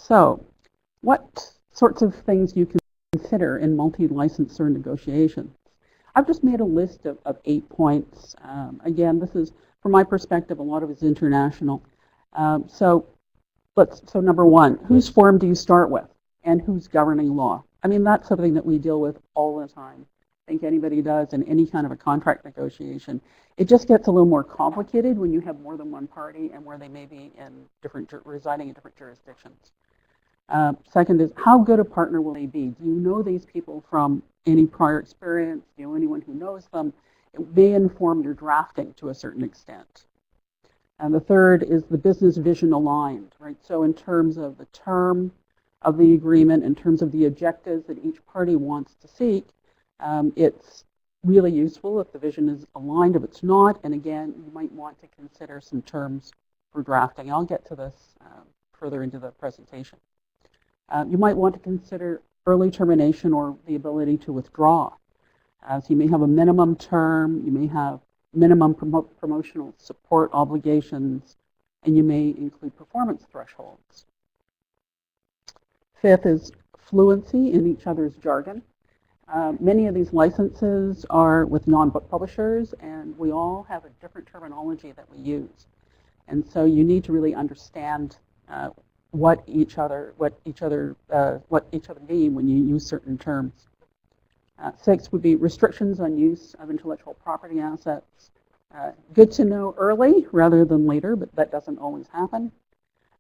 So what sorts of things you can consider in multi-licensor negotiations? I've just made a list of 8 points. Again, this is, from my perspective, a lot of it's international. So number one, whose form do you start with, and who's governing law? I mean, that's something that we deal with all the time. I think anybody does in any kind of a contract negotiation. It just gets a little more complicated when you have more than one party and where they may be in residing in different jurisdictions. Second is, how good a partner will they be? Do you know these people from any prior experience? Do you know anyone who knows them? It may inform your drafting to a certain extent. And the third is the business vision aligned, right? So in terms of the term of the agreement, in terms of the objectives that each party wants to seek, it's really useful if the vision is aligned. If it's not, and again, you might want to consider some terms for drafting. I'll get to this further into the presentation. You might want to consider early termination or the ability to withdraw. So you may have a minimum term, you may have minimum promotional support obligations, and you may include performance thresholds. Fifth is fluency in each other's jargon. Many of these licenses are with non-book publishers, and we all have a different terminology that we use. And so you need to really understand what each other mean when you use certain terms. Six would be restrictions on use of intellectual property assets. Good to know early rather than later, but that doesn't always happen.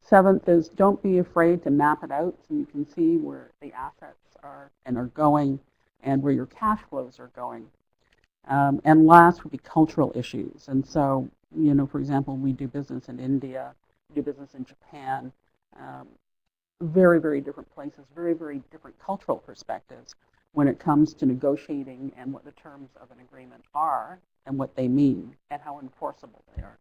Seventh is don't be afraid to map it out so you can see where the assets are and are going and where your cash flows are going. And last would be cultural issues. And so, you know, for example, we do business in India, we do business in Japan, very, very different places, very, very different cultural perspectives when it comes to negotiating and what the terms of an agreement are and what they mean and how enforceable they are.